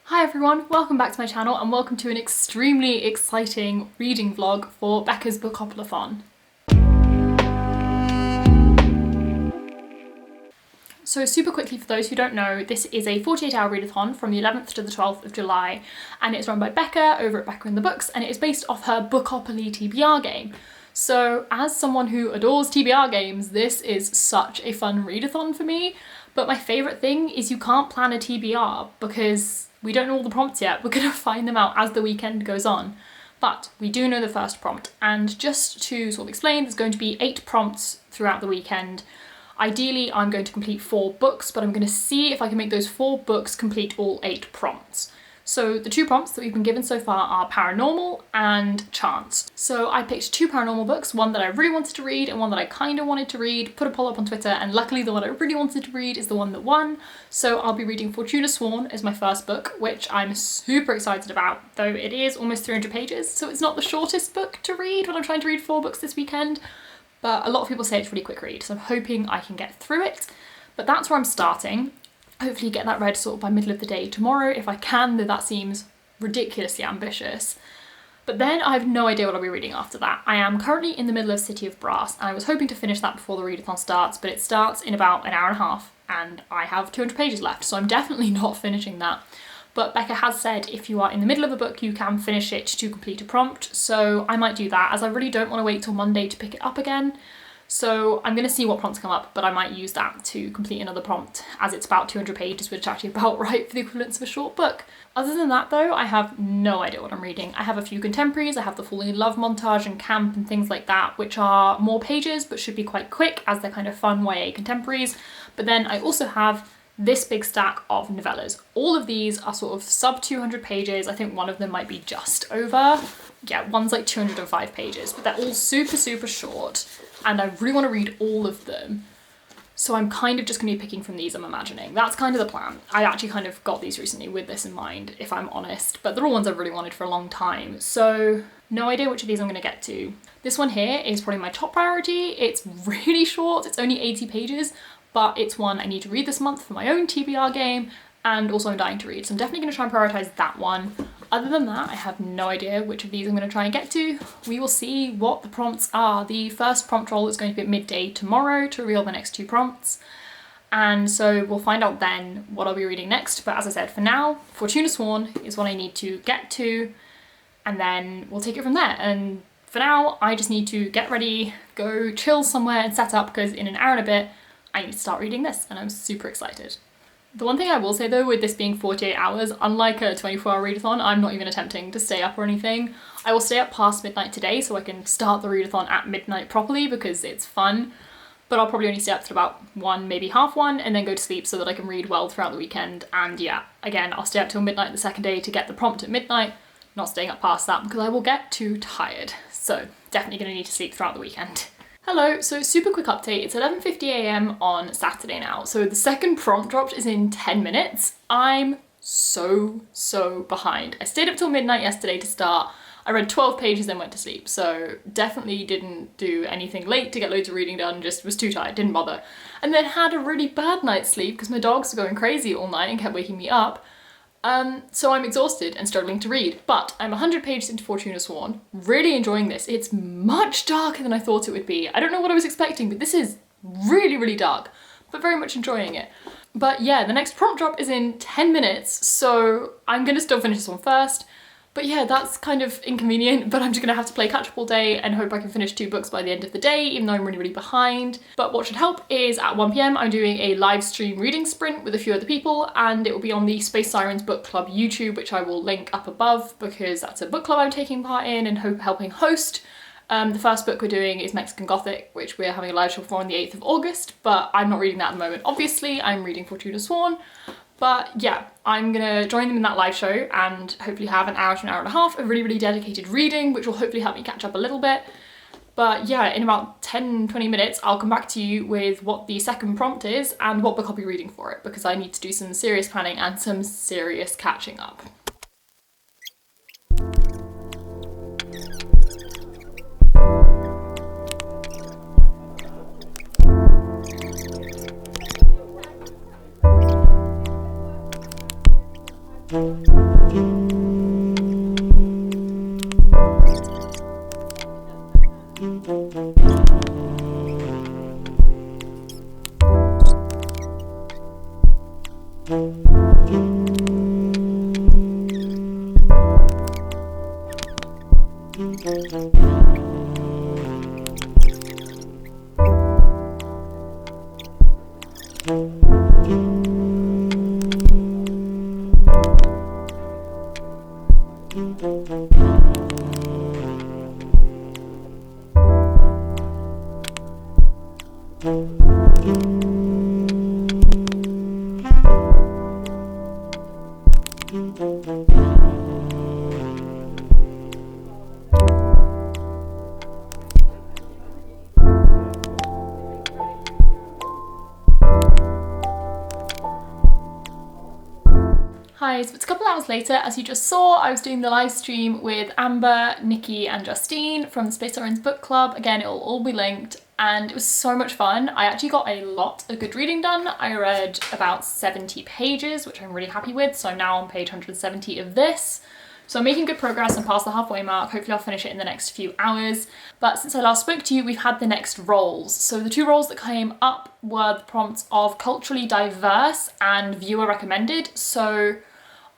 Hi everyone, welcome back to my channel and welcome to an extremely exciting reading vlog for Becca's Bookoplathon. So super quickly, for those who don't know, this is a 48-hour readathon from the 11th to the 12th of July, and it's run by Becca over at Becca in the Books, and it is based off her Bookopoly TBR game. So as someone who adores TBR games, this is such a fun readathon for me, but my favourite thing is you can't plan a TBR because we don't know all the prompts yet. We're going to find them out as the weekend goes on. But we do know the first prompt, and just to sort of explain, there's going to be 8 prompts throughout the weekend. Ideally, I'm going to complete 4 books, but I'm going to see if I can make those 4 books complete all 8 prompts. So the 2 prompts that we've been given so far are paranormal and chance. So I picked 2 paranormal books, one that I really wanted to read and one that I kind of wanted to read, put a poll up on Twitter, and luckily the one I really wanted to read is the one that won. So I'll be reading Fortuna Sworn as my first book, which I'm super excited about, though it is almost 300 pages, so it's not the shortest book to read when I'm trying to read 4 books this weekend, but a lot of people say it's a really quick read, so I'm hoping I can get through it. But that's where I'm starting. Hopefully get that read sort of by middle of the day tomorrow if I can, though that seems ridiculously ambitious. But then I have no idea what I'll be reading after that. I am currently in the middle of City of Brass and I was hoping to finish that before the readathon starts, but it starts in about an hour and a half and I have 200 pages left, so I'm definitely not finishing that. But Becca has said if you are in the middle of a book you can finish it to complete a prompt, so I might do that as I really don't want to wait till Monday to pick it up again. So I'm going to see what prompts come up, but I might use that to complete another prompt as it's about 200 pages, which is actually about right for the equivalence of a short book. Other than that though, I have no idea what I'm reading. I have a few contemporaries, I have the Falling in Love montage and camp and things like that, which are more pages but should be quite quick as they're kind of fun YA contemporaries. But then I also have this big stack of novellas. All of these are sort of sub 200 pages. I think one of them might be just over. Yeah, one's like 205 pages, but they're all super, super short. And I really want to read all of them. So I'm kind of just going to be picking from these, I'm imagining. That's kind of the plan. I actually kind of got these recently with this in mind, if I'm honest, but they're all ones I've really wanted for a long time. So no idea which of these I'm going to get to. This one here is probably my top priority. It's really short, it's only 80 pages, but it's one I need to read this month for my own TBR game, and also I'm dying to read. So I'm definitely going to try and prioritise that one. Other than that, I have no idea which of these I'm going to try and get to. We will see what the prompts are. The first prompt roll is going to be at midday tomorrow to reveal the next 2 prompts. And so we'll find out then what I'll be reading next. But as I said, for now, Fortuna Sworn is what I need to get to, and then we'll take it from there. And for now, I just need to get ready, go chill somewhere and set up, because in an hour and a bit, I need to start reading this, and I'm super excited. The one thing I will say though, with this being 48 hours, unlike a 24-hour readathon, I'm not even attempting to stay up or anything. I will stay up past midnight today so I can start the readathon at midnight properly because it's fun, but I'll probably only stay up till about 1, maybe half 1, and then go to sleep so that I can read well throughout the weekend. And yeah, again, I'll stay up till midnight the second day to get the prompt at midnight, not staying up past that because I will get too tired. So definitely going to need to sleep throughout the weekend. Hello, so super quick update. It's 11:50 AM on Saturday now, so the second prompt dropped is in 10 minutes. I'm so behind. I stayed up till midnight yesterday to start. I read 12 pages then went to sleep, so definitely didn't do anything late to get loads of reading done, just was too tired, didn't bother. And then had a really bad night's sleep because my dogs were going crazy all night and kept waking me up. So I'm exhausted and struggling to read, but I'm 100 pages into Fortuna Sworn, really enjoying this. It's much darker than I thought it would be. I don't know what I was expecting, but this is really, really dark, but very much enjoying it. But yeah, the next prompt drop is in 10 minutes, so I'm gonna still finish this one first. But yeah, that's kind of inconvenient, but I'm just gonna have to play catch up all day and hope I can finish 2 books by the end of the day, even though I'm really, really behind. But what should help is at 1 PM, I'm doing a live stream reading sprint with a few other people, and it will be on the Space Sirens Book Club YouTube, which I will link up above because that's a book club I'm taking part in and helping host. The first book we're doing is Mexican Gothic, which we're having a live show for on the 8th of August, but I'm not reading that at the moment. Obviously, I'm reading Fortuna Sworn. But yeah, I'm gonna join them in that live show and hopefully have an hour to an hour and a half of really, really dedicated reading, which will hopefully help me catch up a little bit. But yeah, in about 10-20 minutes, I'll come back to you with what the second prompt is and what book I'll be reading for it, because I need to do some serious planning and some serious catching up. Hi, so it's a couple hours later. As you just saw, I was doing the live stream with Amber, Nikki and Justine from the Space Orange Book Club. Again, it'll all be linked, and it was so much fun. I actually got a lot of good reading done. I read about 70 pages, which I'm really happy with, so I'm now on page 170 of this. So I'm making good progress and past the halfway mark. Hopefully I'll finish it in the next few hours. But since I last spoke to you, we've had the next roles. So the two roles that came up were the prompts of culturally diverse and viewer recommended. So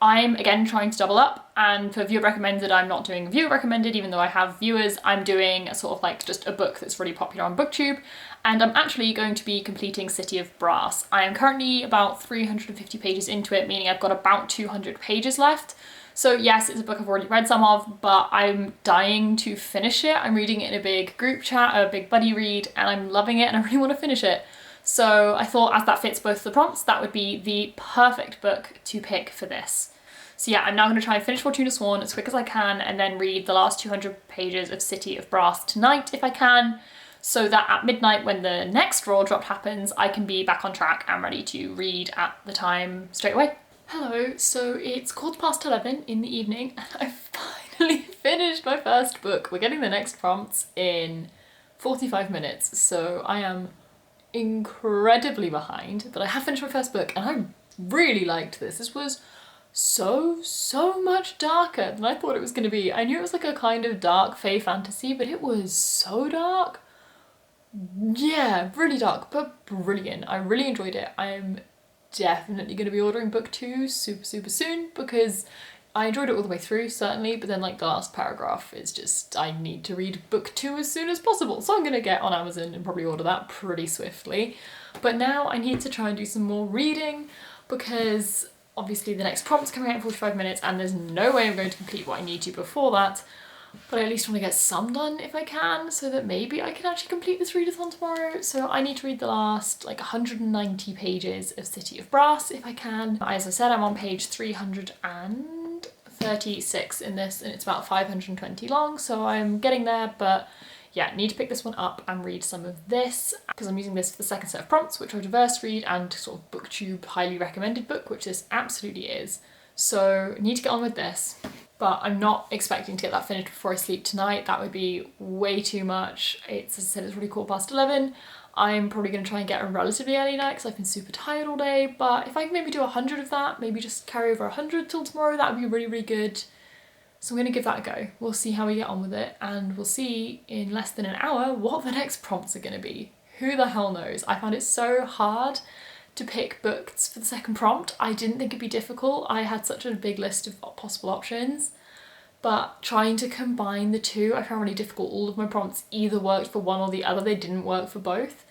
I'm again trying to double up, and for viewer recommended I'm not doing viewer recommended even though I have viewers. I'm doing a sort of like just a book that's really popular on BookTube, and I'm actually going to be completing City of Brass. I am currently about 350 pages into it, meaning I've got about 200 pages left. So yes, it's a book I've already read some of, but I'm dying to finish it. I'm reading it in a big group chat, a big buddy read, and I'm loving it and I really want to finish it. So I thought, as that fits both the prompts, that would be the perfect book to pick for this. So yeah, I'm now going to try and finish Fortuna Sworn as quick as I can and then read the last 200 pages of City of Brass tonight if I can, so that at midnight when the next roll drop happens, I can be back on track and ready to read at the time straight away. Hello, so it's 11:15 in the evening and I finally finished my first book. We're getting the next prompts in 45 minutes, so I am incredibly behind, but I have finished my first book and I really liked this. This was so much darker than I thought it was going to be. I knew it was like a kind of dark fae fantasy, but it was so dark. Yeah, really dark, but brilliant. I really enjoyed it. I'm definitely going to be ordering book 2 super soon, because I enjoyed it all the way through, certainly, but then like the last paragraph is just, I need to read book 2 as soon as possible, so I'm going to get on Amazon and probably order that pretty swiftly. But now I need to try and do some more reading, because obviously the next prompt's coming out in 45 minutes and there's no way I'm going to complete what I need to before that, but I at least want to get some done if I can, so that maybe I can actually complete this readathon tomorrow. So I need to read the last like 190 pages of City of Brass if I can. As I said, I'm on page 336 in this and it's about 520 long, so I'm getting there, but yeah, need to pick this one up and read some of this, because I'm using this for the second set of prompts, which are diverse read and sort of BookTube highly recommended book, which this absolutely is. So I need to get on with this, but I'm not expecting to get that finished before I sleep tonight. That would be way too much. It's, as I said, it's really 11:15. I'm probably going to try and get a relatively early night because I've been super tired all day, but if I can maybe do 100 of that, maybe just carry over 100 till tomorrow, that would be really good. So I'm going to give that a go. We'll see how we get on with it, and we'll see in less than an hour what the next prompts are going to be. Who the hell knows? I found it so hard to pick books for the second prompt. I didn't think it'd be difficult. I had such a big list of possible options, but trying to combine the two I found really difficult. All of my prompts either worked for one or the other. They didn't work for both.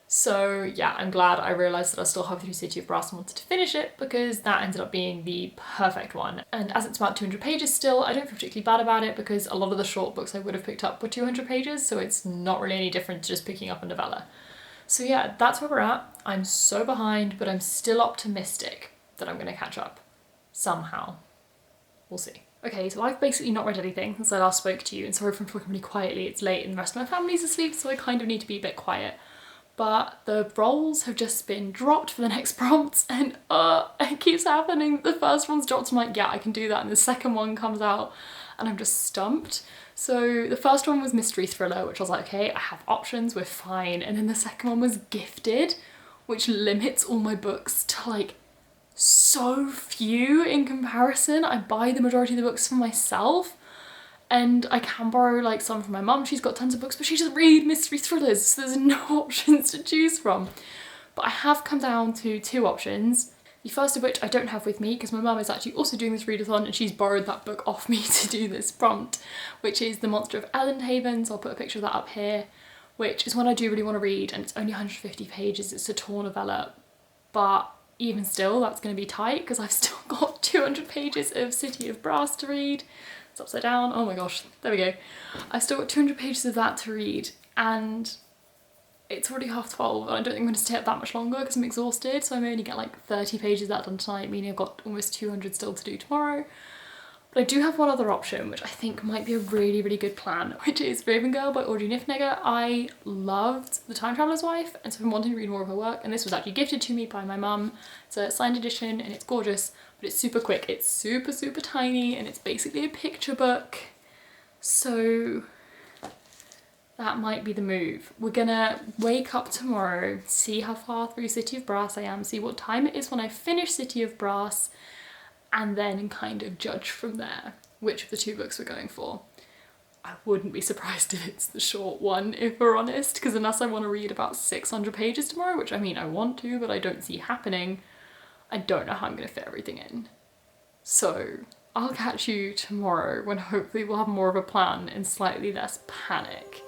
So yeah, I'm glad I realised that I was still halfway through City of Brass and wanted to finish it, because that ended up being the perfect one. And as it's about 200 pages still, I don't feel particularly bad about it, because a lot of the short books I would have picked up were 200 pages, so it's not really any different to just picking up a novella. So yeah, that's where we're at. I'm so behind, but I'm still optimistic that I'm going to catch up somehow. We'll see. Okay, so I've basically not read anything since I last spoke to you, and sorry for talking really quietly. It's late and the rest of my family's asleep, so I kind of need to be a bit quiet. But the roles have just been dropped for the next prompts, and it keeps happening. The first one's dropped, I'm like, yeah, I can do that, and the second one comes out and I'm just stumped. So the first one was mystery thriller, which I was like, okay, I have options, we're fine. And then the second one was gifted, which limits all my books to like so few in comparison. I buy the majority of the books for myself, and I can borrow like some from my mum. She's got tons of books, but she doesn't read mystery thrillers, so there's no options to choose from. But I have come down to 2 options. The first of which I don't have with me because my mum is actually also doing this readathon and she's borrowed that book off me to do this prompt, which is The Monster of Ellenhaven. So I'll put a picture of that up here, which is one I do really want to read, and it's only 150 pages. It's a tall novella, but even still that's going to be tight because I've still got 200 pages of City of Brass to read. It's upside down. Oh my gosh, there we go. I've still got 200 pages of that to read, and it's already 12:30 and I don't think I'm going to stay up that much longer because I'm exhausted, so I may only get like 30 pages of that done tonight, meaning I've got almost 200 still to do tomorrow. But I do have one other option which I think might be a really, really good plan, which is Ravengirl by Audrey Niffenegger. I loved The Time Traveller's Wife, and so I've been wanting to read more of her work, and this was actually gifted to me by my mum. It's a signed edition and it's gorgeous, but it's super quick. It's super, super tiny and it's basically a picture book. So that might be the move. We're gonna wake up tomorrow, see how far through City of Brass I am, see what time it is when I finish City of Brass, and then kind of judge from there which of the 2 books we're going for. I wouldn't be surprised if it's the short one, if we're honest, because unless I want to read about 600 pages tomorrow, which I mean I want to, but I don't see happening, I don't know how I'm gonna fit everything in. So I'll catch you tomorrow when hopefully we'll have more of a plan and slightly less panic.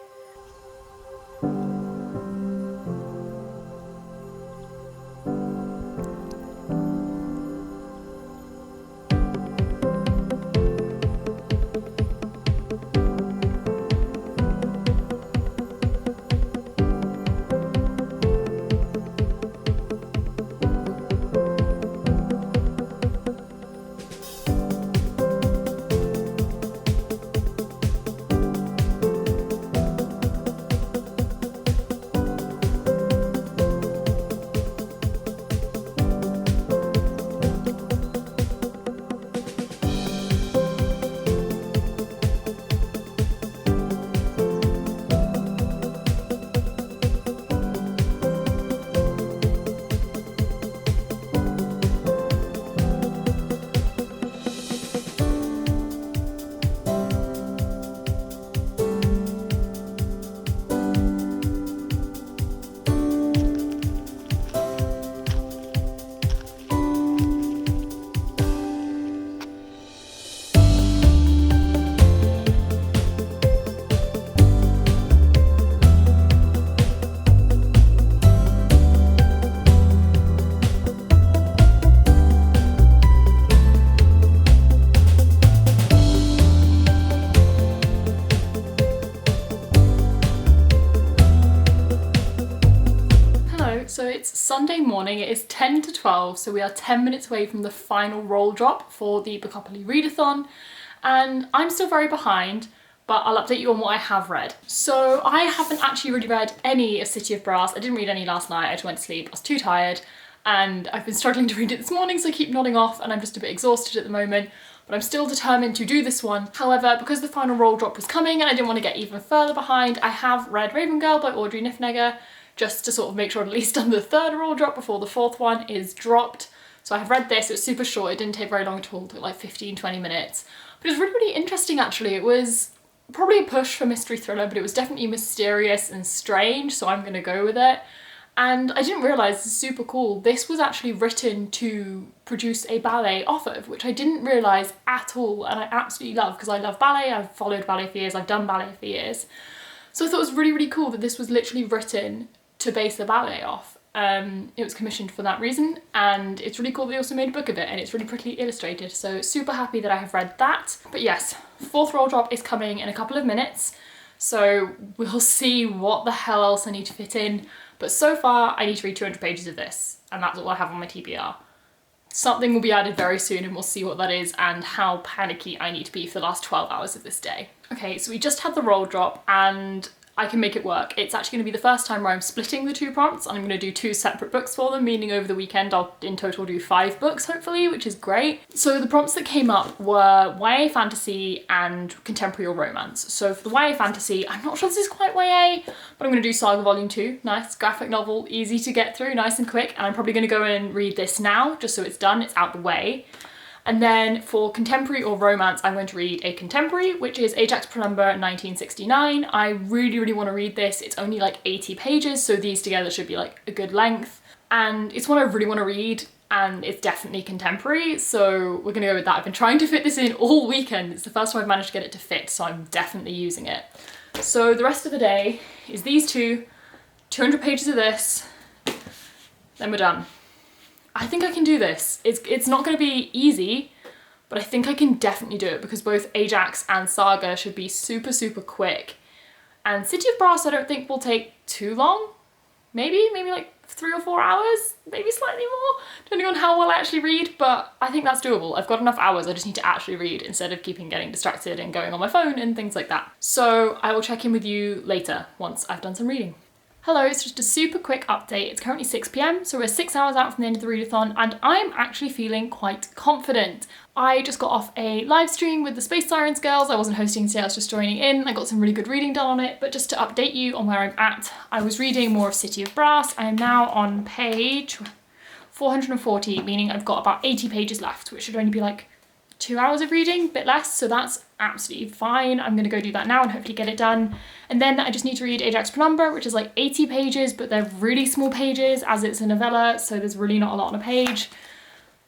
So it's Sunday morning, it is 10 to 12, so we are 10 minutes away from the final roll drop for the Bookoplathon Readathon, and I'm still very behind, but I'll update you on what I have read. So I haven't actually really read any of City of Brass. I didn't read any last night, I just went to sleep, I was too tired, and I've been struggling to read it this morning, so I keep nodding off and I'm just a bit exhausted at the moment, but I'm still determined to do this one. However, because the final roll drop was coming and I didn't want to get even further behind, I have read Ravengirl by Audrey Niffenegger, just to sort of make sure I'd at least done the 3rd roll drop before the 4th one is dropped. So I have read this, it was super short, it didn't take very long at all, it took like 15-20 minutes. But it was really, really interesting actually. It was probably a push for mystery thriller, but it was definitely mysterious and strange, so I'm gonna go with it. And I didn't realise, this is super cool, this was actually written to produce a ballet off of, which I didn't realise at all, and I absolutely love, because I love ballet, I've followed ballet for years, I've done ballet for years. So I thought it was really, really cool that this was literally written to base the ballet off. It was commissioned for that reason, and it's really cool they also made a book of it, and it's really prettily illustrated, so super happy that I have read that. But yes, 4th roll drop is coming in a couple of minutes, so we'll see what the hell else I need to fit in. But so far I need to read 200 pages of this, and that's all I have on my TBR. Something will be added very soon and we'll see what that is and how panicky I need to be for the last 12 hours of this day. Okay, so we just had the roll drop, and I can make it work. It's actually going to be the first time where I'm splitting the 2 prompts, and I'm going to do 2 separate books for them, meaning over the weekend I'll in total do 5 books hopefully, which is great. So the prompts that came up were YA fantasy and contemporary or romance. So for the YA fantasy, I'm not sure this is quite YA, but I'm going to do Saga Volume 2. Nice graphic novel, easy to get through, nice and quick, and I'm probably going to go in and read this now just so it's done, it's out the way. And then for contemporary or romance, I'm going to read a contemporary, which is Ajax Penumbra 1969. I really want to read this. It's only like 80 pages, so these together should be like a good length. And it's one I really want to read, and it's definitely contemporary, so we're gonna go with that. I've been trying to fit this in all weekend. It's the first time I've managed to get it to fit, so I'm definitely using it. So the rest of the day is these 200 pages of this, then we're done. I think I can do this. It's not going to be easy, but I think I can definitely do it because both Ajax and Saga should be super quick. And City of Brass I don't think will take too long. Maybe like 3 or 4 hours, maybe slightly more, depending on how well I actually read, but I think that's doable. I've got enough hours, I just need to actually read instead of getting distracted and going on my phone and things like that. So I will check in with you later once I've done some reading. Hello, it's just a super quick update. It's currently 6 PM, so we're 6 hours out from the end of the readathon, and I'm actually feeling quite confident. I just got off a live stream with the Space Sirens girls. I wasn't hosting today, I was just joining in. I got some really good reading done on it, but just to update you on where I'm at, I was reading more of City of Brass. I am now on page 440, meaning I've got about 80 pages left, which should only be like 2 hours of reading, a bit less, so that's absolutely fine. I'm gonna go do that now and hopefully get it done. And then I just need to read Ajax Penumbra, which is like 80 pages, but they're really small pages as it's a novella, so there's really not a lot on a page.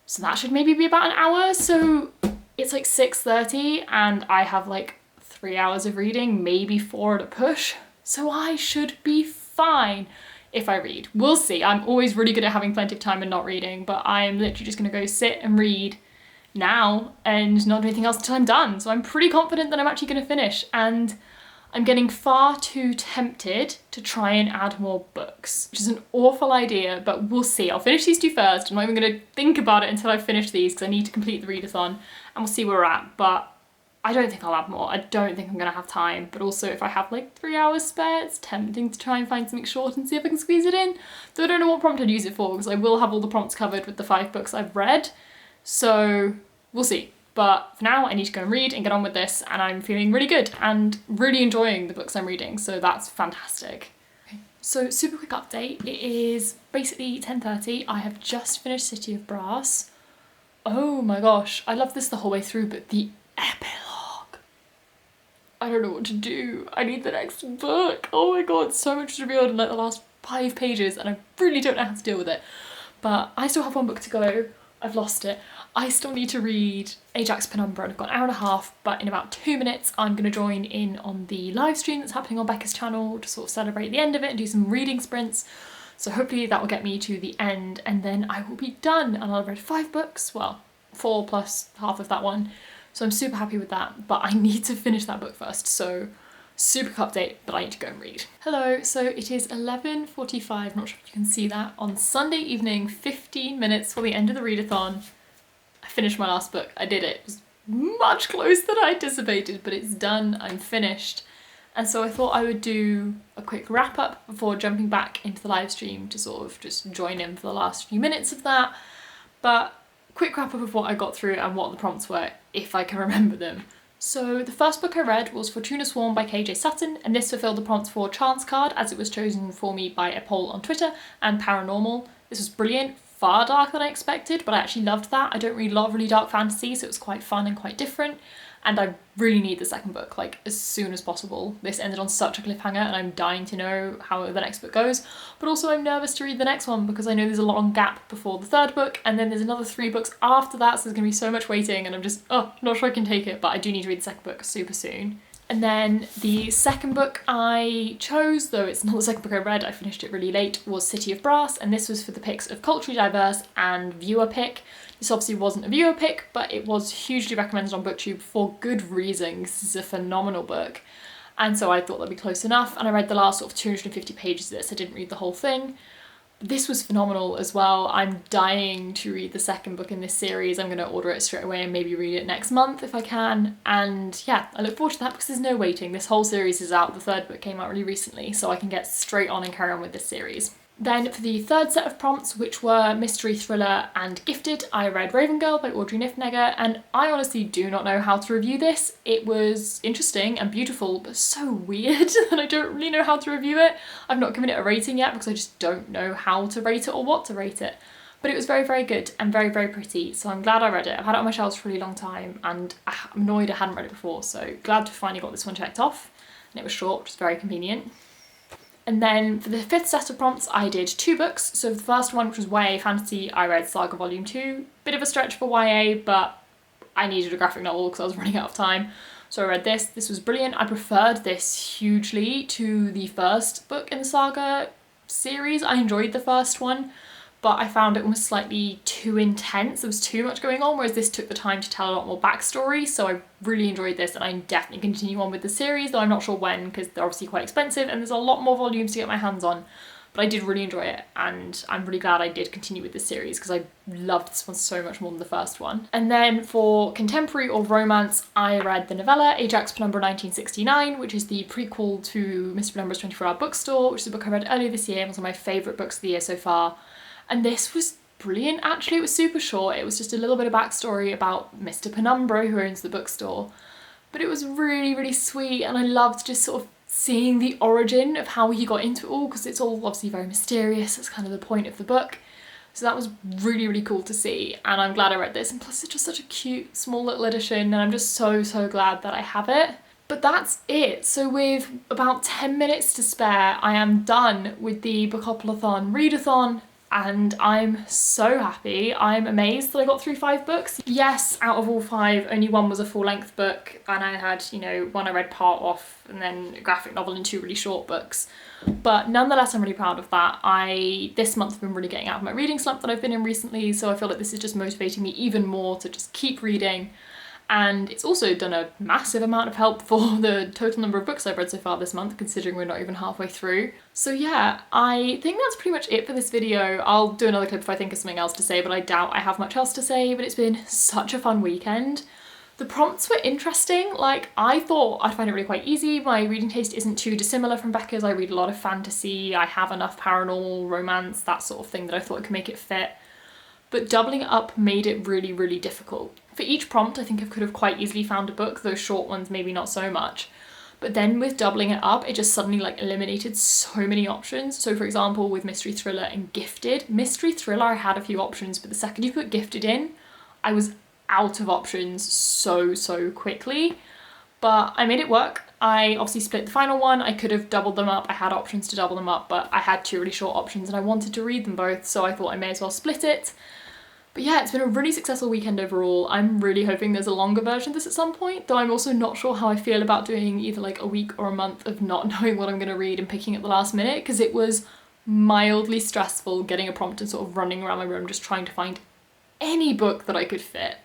So that should maybe be about an hour. So it's like 6:30 and I have like 3 hours of reading, maybe 4 at a push. So I should be fine if I read. We'll see. I'm always really good at having plenty of time and not reading, but I'm literally just gonna go sit and read now and not do anything else until I'm done. So I'm pretty confident that I'm actually going to finish, and I'm getting far too tempted to try and add more books, which is an awful idea, but we'll see. I'll finish these 2 first. I'm not even going to think about it until I finish these because I need to complete the readathon, and we'll see where we're at. But I don't think I'll add more. I don't think I'm going to have time, but also if I have like 3 hours spare, it's tempting to try and find something short and see if I can squeeze it in. Though I don't know what prompt I'd use it for because I will have all the prompts covered with the 5 books I've read. So we'll see. But for now, I need to go and read and get on with this, and I'm feeling really good and really enjoying the books I'm reading, so that's fantastic. Okay. So super quick update. It is basically 10:30. I have just finished City of Brass. Oh my gosh, I love this the whole way through, but the epilogue. I don't know what to do. I need the next book. Oh my god, so much to read in like the last 5 pages, and I really don't know how to deal with it. But I still have 1 book to go. I've lost it. I still need to read Ajax Penumbra, and I've got an hour and a half, but in about 2 minutes I'm going to join in on the live stream that's happening on Becca's channel to sort of celebrate the end of it and do some reading sprints. So hopefully that will get me to the end, and then I will be done, and I'll have read 5 books, well, 4 plus half of that one. So I'm super happy with that, but I need to finish that book first, so super quick update, but I need to go and read. Hello, so it is 11:45, not sure if you can see that, on Sunday evening, 15 minutes for the end of the readathon. I finished my last book. I did it. It was much closer than I anticipated, but it's done. I'm finished. And so I thought I would do a quick wrap up before jumping back into the live stream to sort of just join in for the last few minutes of that. But quick wrap up of what I got through and what the prompts were, if I can remember them. So the first book I read was Fortuna Swarm by KJ Sutton, and this fulfilled the prompts for Chance Card as it was chosen for me by a poll on Twitter, and Paranormal. This was brilliant. Far darker than I expected, but I actually loved that. I don't read a lot of really dark fantasy, so it was quite fun and quite different. And I really need the second book, like, as soon as possible. This ended on such a cliffhanger, and I'm dying to know how the next book goes. But also I'm nervous to read the next one, because I know there's a long gap before the 3rd book, and then there's another 3 books after that, so there's gonna be so much waiting, and I'm just, not sure I can take it, but I do need to read the 2nd book super soon. And then the 2nd book I chose, though it's not the 2nd book I read, I finished it really late, was City of Brass, and this was for the picks of Culturally Diverse and Viewer Pick. This obviously wasn't a viewer pick, but it was hugely recommended on BookTube for good reason. This is a phenomenal book. And so I thought that'd be close enough, and I read the last sort of 250 pages of this. I didn't read the whole thing. This was phenomenal as well. I'm dying to read the second book in this series. I'm going to order it straight away and maybe read it next month if I can. And yeah, I look forward to that because there's no waiting. This whole series is out. The third book came out really recently, so I can get straight on and carry on with this series. Then for the third set of prompts, which were mystery, thriller and gifted, I read Ravengirl by Audrey Niffenegger, and I honestly do not know how to review this. It was interesting and beautiful, but so weird and I don't really know how to review it. I've not given it a rating yet because I just don't know how to rate it or what to rate it. But it was very, very good and very, very pretty, so I'm glad I read it. I've had it on my shelves for a really long time and I'm annoyed I hadn't read it before, so glad to finally got this one checked off. And it was short, which was very convenient. And then for the fifth set of prompts, I did 2 books. So the first one, which was YA fantasy, I read Saga Volume 2. Bit of a stretch for YA, but I needed a graphic novel because I was running out of time. So I read this. This was brilliant. I preferred this hugely to the first book in the Saga series. I enjoyed the first one, but I found it almost slightly too intense. There was too much going on, whereas this took the time to tell a lot more backstory. So I really enjoyed this and I definitely continue on with the series, though I'm not sure when because they're obviously quite expensive and there's a lot more volumes to get my hands on. But I did really enjoy it and I'm really glad I did continue with this series because I loved this one so much more than the first one. And then for contemporary or romance, I read the novella Ajax Penumbra 1969, which is the prequel to Mr. Penumbra's 24-Hour Bookstore, which is a book I read earlier this year and was one of my favourite books of the year so far. And this was brilliant actually. It was super short. It was just a little bit of backstory about Mr. Penumbra, who owns the bookstore. But it was really, really sweet and I loved just sort of seeing the origin of how he got into it all because it's all obviously very mysterious. That's kind of the point of the book. So that was really, really cool to see and I'm glad I read this, and plus it's just such a cute small little edition and I'm just so, so glad that I have it. But that's it. So with about 10 minutes to spare, I am done with the Bookoplathon Readathon. And I'm so happy. I'm amazed that I got through 5 books. Yes, out of all 5, only 1 was a full-length book and I had, you know, 1 I read part off and then a graphic novel and 2 really short books. But nonetheless, I'm really proud of that. This month have been really getting out of my reading slump that I've been in recently, so I feel like this is just motivating me even more to just keep reading. And it's also done a massive amount of help for the total number of books I've read so far this month, considering we're not even halfway through. So yeah, I think that's pretty much it for this video. I'll do another clip if I think of something else to say, but I doubt I have much else to say, but it's been such a fun weekend. The prompts were interesting. Like, I thought I'd find it really quite easy. My reading taste isn't too dissimilar from Becca's. I read a lot of fantasy, I have enough paranormal, romance, that sort of thing that I thought could make it fit. But doubling it up made it really, really difficult. For each prompt, I think I could have quite easily found a book, those short ones maybe not so much. But then with doubling it up, it just suddenly like eliminated so many options. So for example, with mystery, thriller and gifted, mystery, thriller, I had a few options, but the second you put gifted in, I was out of options so quickly. But I made it work. I obviously split the final one. I could have doubled them up. I had options to double them up, but I had 2 really short options and I wanted to read them both, so I thought I may as well split it. But yeah, it's been a really successful weekend overall. I'm really hoping there's a longer version of this at some point, though I'm also not sure how I feel about doing either like a week or a month of not knowing what I'm going to read and picking at the last minute, because it was mildly stressful getting a prompt and sort of running around my room just trying to find any book that I could fit.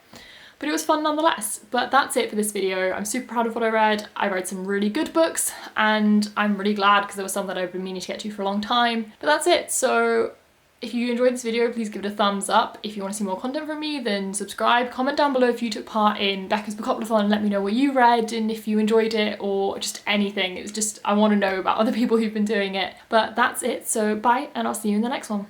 But it was fun nonetheless. But that's it for this video. I'm super proud of what I read. I read some really good books and I'm really glad because there was some that I've been meaning to get to for a long time. But that's it. So if you enjoyed this video, please give it a thumbs up. If you want to see more content from me, then subscribe. Comment down below if you took part in Becca's Bookoplathon and let me know what you read and if you enjoyed it or just anything. It's just, I want to know about other people who've been doing it. But that's it. So bye, and I'll see you in the next one.